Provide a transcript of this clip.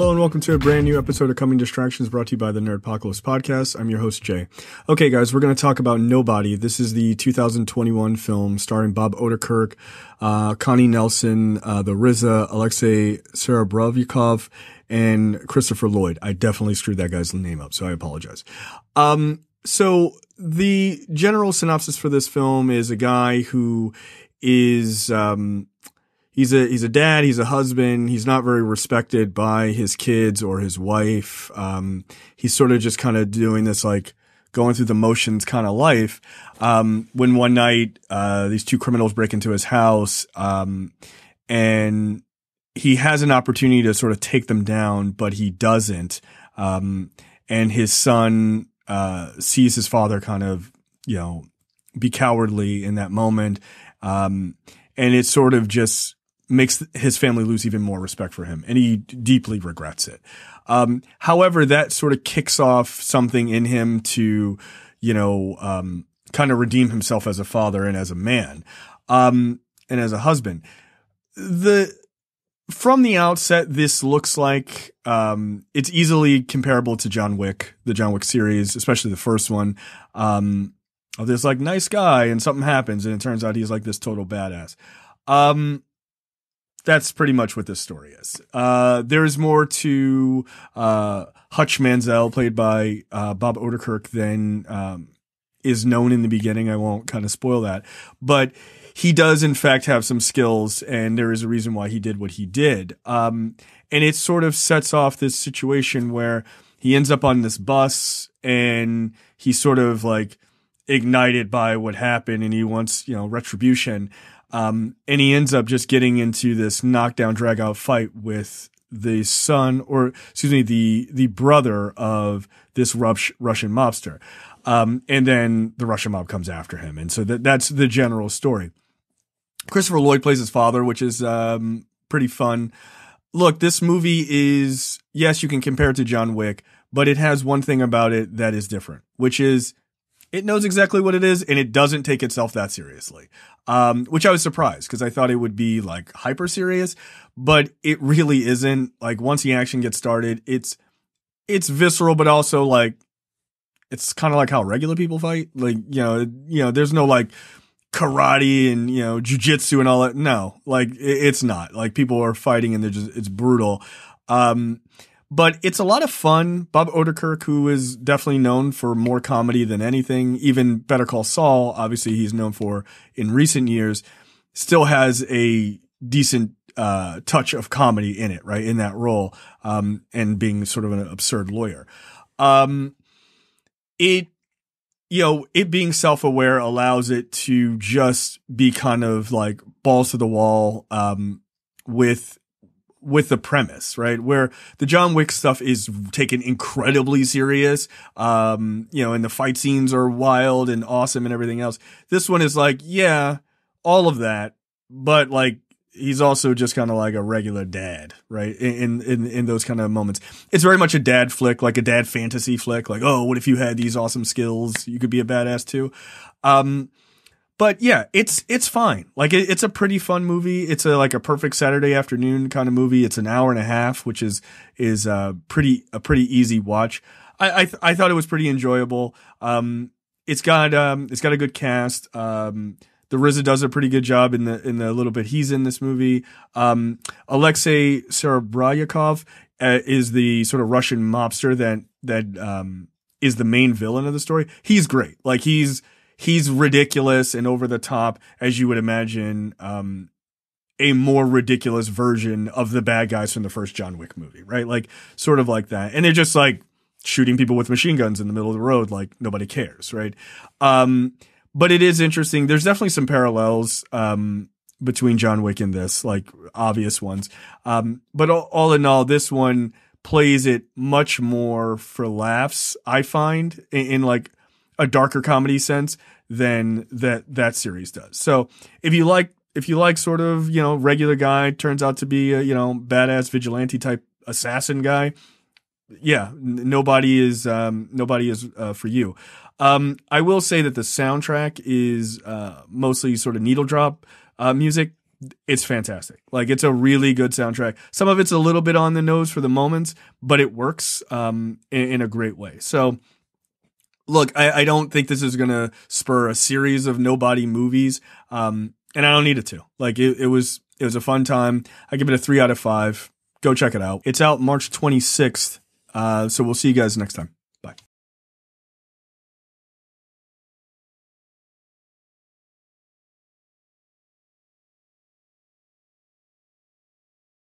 Hello and welcome to a brand new episode of Coming Distractions brought to you by the Nerdpocalypse podcast. I'm your host, Jay. Okay, guys, we're going to talk about Nobody. This is the 2021 film starring Bob Odenkirk, Connie Nelson, the RZA, Alexei Serebrennikov, and Christopher Lloyd. I definitely screwed that guy's name up, so I apologize. So the general synopsis for this film is a guy who is, he's a dad, he's a husband, he's not very respected by his kids or his wife. He's sort of just kind of doing this, like, going through the motions kind of life. When one night, these two criminals break into his house, and he has an opportunity to sort of take them down, but he doesn't. And his son, sees his father kind of, be cowardly in that moment. And it sort of just makes his family lose even more respect for him, and he deeply regrets it. However, that sort of kicks off something in him to, kind of redeem himself as a father and as a man, and as a husband. From the outset, this looks like, it's easily comparable to John Wick, the John Wick series, especially the first one. Of this, like, nice guy, and something happens, and it turns out he's like this total badass. That's pretty much what this story is. There's more to Hutch Mansell, played by Bob Odenkirk, than is known in the beginning. I won't kind of spoil that. But he does, in fact, have some skills, and there is a reason why he did what he did. And it sort of sets off this situation where he ends up on this bus, and he's sort of, like, ignited by what happened, and he wants, retribution. And he ends up just getting into this knockdown, drag out fight with the the brother of this Russian mobster. And then the Russian mob comes after him. And so that's the general story. Christopher Lloyd plays his father, which is, pretty fun. Look, this movie is, yes, you can compare it to John Wick, but it has one thing about it that is different, which is it knows exactly what it is, and it doesn't take itself that seriously. Which I was surprised, because I thought it would be, like, hyper serious, but it really isn't. Like, once the action gets started, it's visceral, but also, like, it's kind of like how regular people fight. Like, there's no, like, karate and, jujitsu and all that. No, like, it's not. Like, people are fighting and it's brutal. But it's a lot of fun. Bob Odenkirk, who is definitely known for more comedy than anything, even Better Call Saul, obviously he's known for in recent years, still has a decent touch of comedy in it, right, in that role, and being sort of an absurd lawyer. It being self-aware allows it to just be kind of like balls to the wall, with the premise, right? Where the John Wick stuff is taken incredibly serious, and the fight scenes are wild and awesome and everything else. This one is like, yeah, all of that, but, like, he's also just kind of like a regular dad, right? In those kind of moments. It's very much a dad flick, like a dad fantasy flick. Like, oh, what if you had these awesome skills? You could be a badass too. But yeah, it's fine. Like, it's a pretty fun movie. It's like a perfect Saturday afternoon kind of movie. It's an hour and a half, which is a pretty easy watch. I thought it was pretty enjoyable. It's got a good cast. The RZA does a pretty good job in the little bit he's in this movie. Alexei Serebrennikov is the sort of Russian mobster that is the main villain of the story. He's great. Like, he's ridiculous and over the top, as you would imagine, a more ridiculous version of the bad guys from the first John Wick movie, right? Like, sort of like that. And they're just, like, shooting people with machine guns in the middle of the road, like nobody cares, right? But it is interesting. There's definitely some parallels between John Wick and this, like, obvious ones. But all in all, this one plays it much more for laughs, I find, in like a darker comedy sense than that series does. So if you like sort of, regular guy turns out to be a, badass vigilante type assassin guy, yeah, nobody is for you. I will say that the soundtrack is mostly sort of needle drop music. it's fantastic. Like, it's a really good soundtrack. Some of it's a little bit on the nose for the moments, but it works in a great way. So, look, I don't think this is going to spur a series of nobody movies, and I don't need it to. Like, it was a fun time. I give it a 3 out of 5. Go check it out. It's out March 26th, so we'll see you guys next time.